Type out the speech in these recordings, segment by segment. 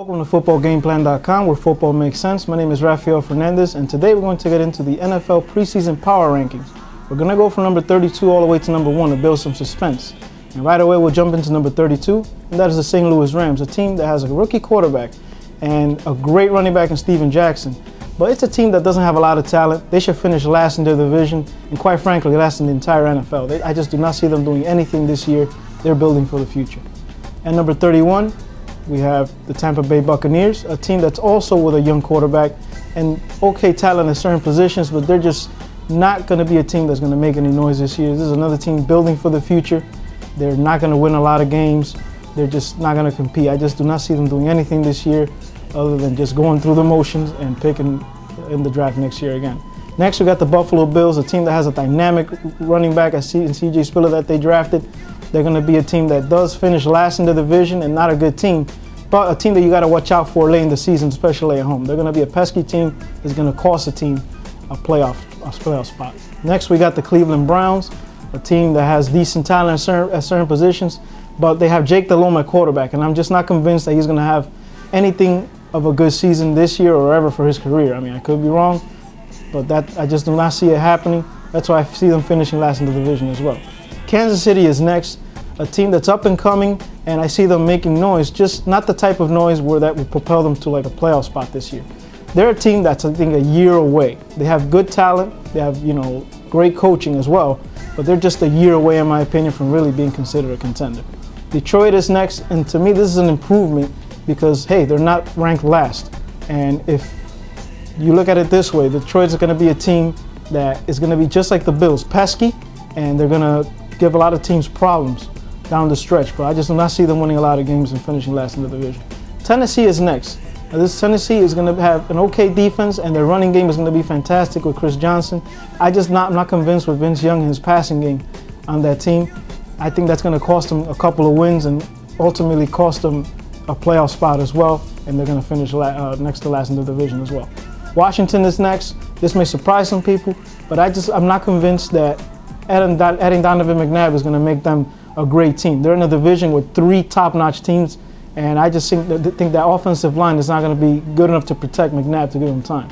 Welcome to FootballGameplan.com, where football makes sense. My name is Rafael Fernandez, and today we're going to get into the NFL preseason power rankings. We're going to go from number 32 all the way to number 1 to build some suspense. And right away we'll jump into number 32, and that is the St. Louis Rams, a team that has a rookie quarterback and a great running back in Steven Jackson. But it's a team that doesn't have a lot of talent. They should finish last in their division, and quite frankly, last in the entire NFL. I just do not see them doing anything this year. They're building for the future. And number 31, we have the Tampa Bay Buccaneers, a team that's also with a young quarterback and okay talent in certain positions, but they're just not going to be a team that's going to make any noise this year. This is another team building for the future. They're not going to win a lot of games. They're just not going to compete. I just do not see them doing anything this year other than just going through the motions and picking in the draft next year again. Next, we got the Buffalo Bills, a team that has a dynamic running back, C.J. Spiller, that they drafted. They're going to be a team that does finish last in the division and not a good team, but a team that you got to watch out for late in the season, especially at home. They're going to be a pesky team that's going to cost a team a playoff spot. Next, we got the Cleveland Browns, a team that has decent talent at certain positions, but they have Jake Delhomme at quarterback, and I'm just not convinced that he's going to have anything of a good season this year or ever for his career. I mean, I could be wrong, but I just do not see it happening. That's why I see them finishing last in the division as well. Kansas City is next, a team that's up and coming, and I see them making noise, just not the type of noise where that would propel them to like a playoff spot this year. They're a team that's, I think, a year away. They have good talent, they have, great coaching as well, but they're just a year away, in my opinion, from really being considered a contender. Detroit is next, and to me this is an improvement because, hey, they're not ranked last. And if you look at it this way, Detroit's going to be a team that is going to be just like the Bills, pesky, and they're going to give a lot of teams problems down the stretch, but I just do not see them winning a lot of games and finishing last in the division. Tennessee is next. Now, this Tennessee is going to have an okay defense, and their running game is going to be fantastic with Chris Johnson. I'm not convinced with Vince Young and his passing game on that team. I think that's going to cost them a couple of wins and ultimately cost them a playoff spot as well, and they're going to finish next to last in the division as well. Washington is next. This may surprise some people, but I'm not convinced that adding Donovan McNabb is going to make them a great team. They're in a division with 3 top-notch teams, and I just think that offensive line is not going to be good enough to protect McNabb to give him time.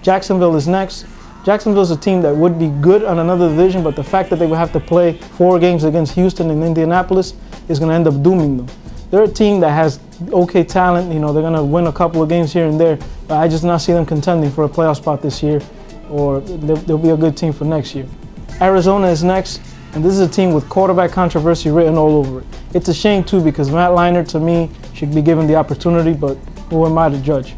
Jacksonville is next. Jacksonville is a team that would be good on another division, but the fact that they would have to play 4 games against Houston and Indianapolis is going to end up dooming them. They're a team that has okay talent. They're going to win a couple of games here and there, but I just not see them contending for a playoff spot this year, or they'll be a good team for next year. Arizona is next, and this is a team with quarterback controversy written all over it. It's a shame too, because Matt Leinart, to me, should be given the opportunity, but who am I to judge?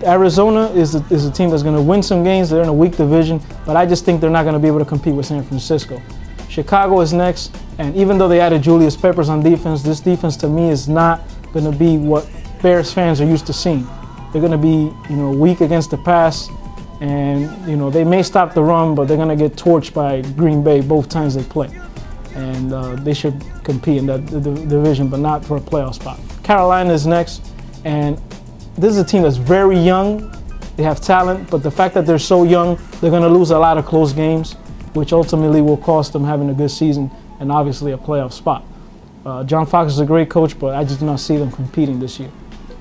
Arizona is a team that's going to win some games. They're in a weak division, but I just think they're not going to be able to compete with San Francisco. Chicago is next, and even though they added Julius Peppers on defense, this defense to me is not going to be what Bears fans are used to seeing. They're going to be, weak against the pass, and they may stop the run, but they're going to get torched by Green Bay both times they play. And they should compete in that division, but not for a playoff spot. Carolina is next, and this is a team that's very young. They have talent, but the fact that they're so young, they're going to lose a lot of close games, which ultimately will cost them having a good season and obviously a playoff spot. John Fox is a great coach, but I just do not see them competing this year.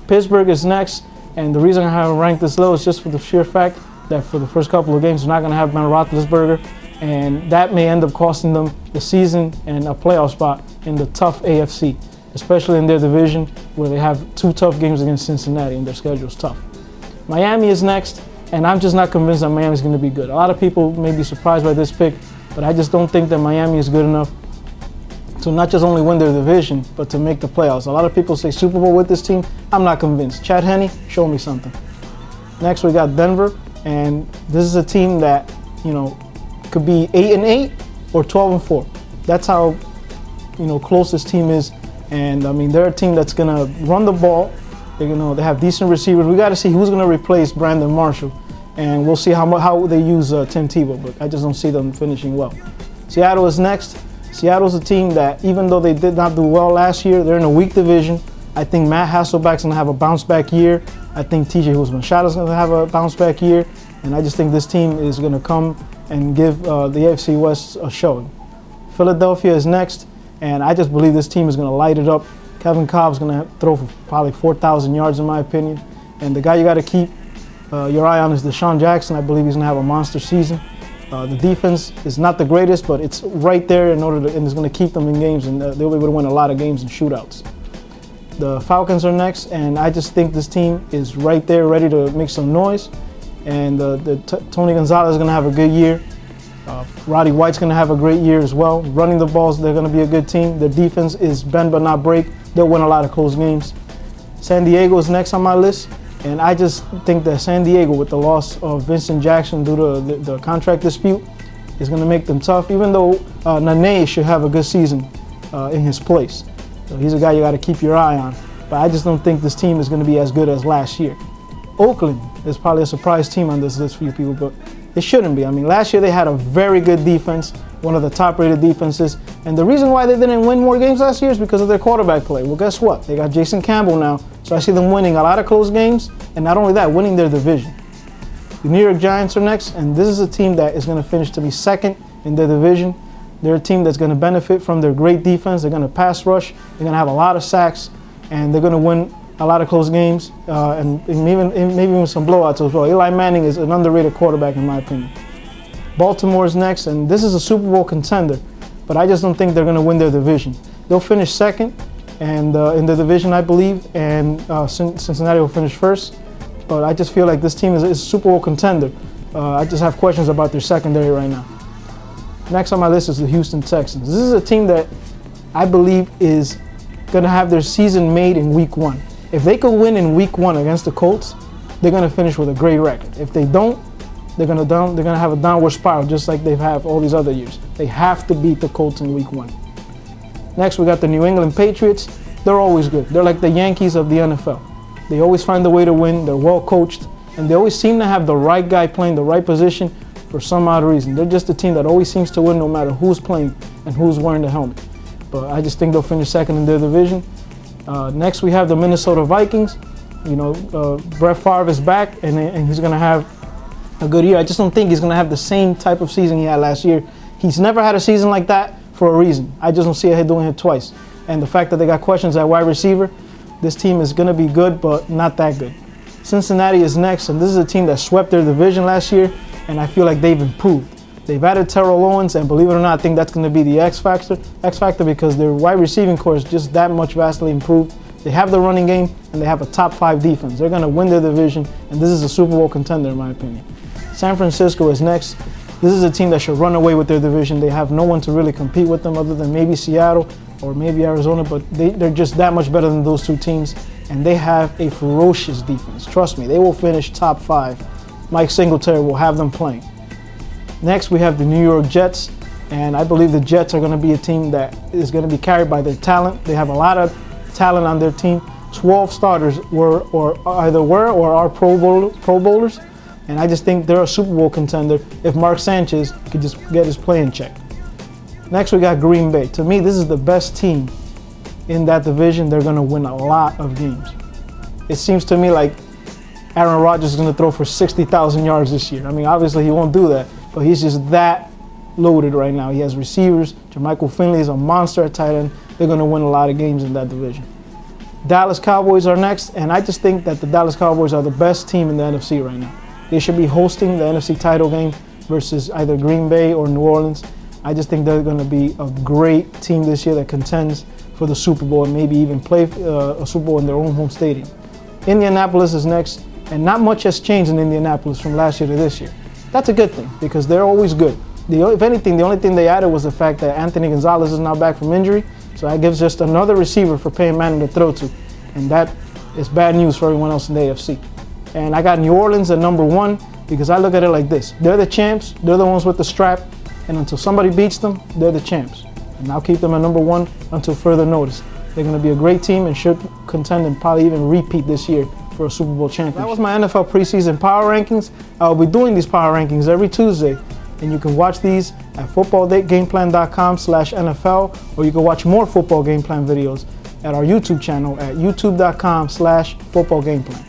Pittsburgh is next, and the reason I haven't ranked this low is just for the sheer fact that for the first couple of games, they're not going to have Ben Roethlisberger, and that may end up costing them the season and a playoff spot in the tough AFC, especially in their division where they have 2 tough games against Cincinnati and their schedule is tough. Miami is next, and I'm just not convinced that Miami is going to be good. A lot of people may be surprised by this pick, but I just don't think that Miami is good enough to not just only win their division, but to make the playoffs. A lot of people say Super Bowl with this team. I'm not convinced. Chad Henne, show me something. Next, we got Denver, and this is a team that, could be 8-8 or 12-4. That's how, close this team is. And I mean, they're a team that's gonna run the ball. They have decent receivers. We got to see who's gonna replace Brandon Marshall, and we'll see how they use Tim Tebow. But I just don't see them finishing well. Seattle is next. Seattle's a team that, even though they did not do well last year, they're in a weak division. I think Matt Hasselbeck's gonna have a bounce back year. I think TJ Houshmandzadeh's gonna have a bounce back year, and I just think this team is gonna come and give the AFC West a showing. Philadelphia is next, and I just believe this team is going to light it up, Kevin Cobb's going to throw for probably 4,000 yards in my opinion. And the guy you got to keep your eye on is Deshaun Jackson. I believe he's going to have a monster season. The defense is not the greatest, but it's right there and it's going to keep them in games, and they'll be able to win a lot of games in shootouts. The Falcons are next, and I just think this team is right there ready to make some noise. And Tony Gonzalez is going to have a good year. Roddy White's going to have a great year as well. Running the balls, they're going to be a good team. Their defense is bend but not break. They'll win a lot of close games. San Diego is next on my list, and I just think that San Diego, with the loss of Vincent Jackson due to the contract dispute, is going to make them tough, even though Nene should have a good season in his place. So he's a guy you got to keep your eye on. But I just don't think this team is going to be as good as last year. Oakland is probably a surprise team on this list for you people, but it shouldn't be. I mean, last year they had a very good defense, one of the top-rated defenses, and the reason why they didn't win more games last year is because of their quarterback play. Well, guess what? They got Jason Campbell now, so I see them winning a lot of close games, and not only that, winning their division. The New York Giants are next, and this is a team that is going to finish to be second in their division. They're a team that's going to benefit from their great defense. They're going to pass rush. They're going to have a lot of sacks, and they're going to win a lot of close games, and maybe even some blowouts as well. Eli Manning is an underrated quarterback in my opinion. Baltimore is next, and this is a Super Bowl contender, but I just don't think they're going to win their division. They'll finish second and in the division, I believe, and Cincinnati will finish first. But I just feel like this team is a Super Bowl contender. I just have questions about their secondary right now. Next on my list is the Houston Texans. This is a team that I believe is going to have their season made in week 1. If they could win in week 1 against the Colts, they're going to finish with a great record. If they don't, they're going to have a downward spiral just like they've had all these other years. They have to beat the Colts in week 1. Next, we got the New England Patriots. They're always good. They're like the Yankees of the NFL. They always find a way to win. They're well coached, and they always seem to have the right guy playing the right position for some odd reason. They're just a team that always seems to win no matter who's playing and who's wearing the helmet. But I just think they'll finish second in their division. Next, we have the Minnesota Vikings. You know, Brett Favre is back, and he's going to have a good year. I just don't think he's going to have the same type of season he had last year. He's never had a season like that for a reason. I just don't see it doing it twice. And the fact that they got questions at wide receiver, this team is going to be good, but not that good. Cincinnati is next, and this is a team that swept their division last year, and I feel like they've improved. They've added Terrell Owens, and believe it or not, I think that's going to be the X factor because their wide receiving core is just that much vastly improved. They have the running game, and they have a top 5 defense. They're going to win their division, and this is a Super Bowl contender in my opinion. San Francisco is next. This is a team that should run away with their division. They have no one to really compete with them other than maybe Seattle or maybe Arizona, but they're just that much better than those two teams, and they have a ferocious defense. Trust me, they will finish top 5. Mike Singletary will have them playing. Next, we have the New York Jets, and I believe the Jets are going to be a team that is going to be carried by their talent. They have a lot of talent on their team. 12 starters either were or are Pro Bowlers, and I just think they're a Super Bowl contender if Mark Sanchez could just get his play in check. Next, we got Green Bay. To me, this is the best team in that division. They're going to win a lot of games. It seems to me like Aaron Rodgers is going to throw for 60,000 yards this year. I mean, obviously he won't do that, but he's just that loaded right now. He has receivers. Jermichael Finley is a monster at tight end. They're going to win a lot of games in that division. Dallas Cowboys are next, and I just think that the Dallas Cowboys are the best team in the NFC right now. They should be hosting the NFC title game versus either Green Bay or New Orleans. I just think they're going to be a great team this year that contends for the Super Bowl and maybe even play a Super Bowl in their own home stadium. Indianapolis is next, and not much has changed in Indianapolis from last year to this year. That's a good thing because they're always good. If anything, the only thing they added was the fact that Anthony Gonzalez is now back from injury, so that gives just another receiver for Peyton Manning to throw to, and that is bad news for everyone else in the AFC. And I got New Orleans at number 1 because I look at it like this. They're the champs, they're the ones with the strap, and until somebody beats them, they're the champs. And I'll keep them at number 1 until further notice. They're going to be a great team and should contend and probably even repeat this year for a Super Bowl championship. That was my NFL preseason power rankings. I'll be doing these power rankings every Tuesday, and you can watch these at footballgameplan.com/NFL, or you can watch more football game plan videos at our YouTube channel at youtube.com/footballgameplan.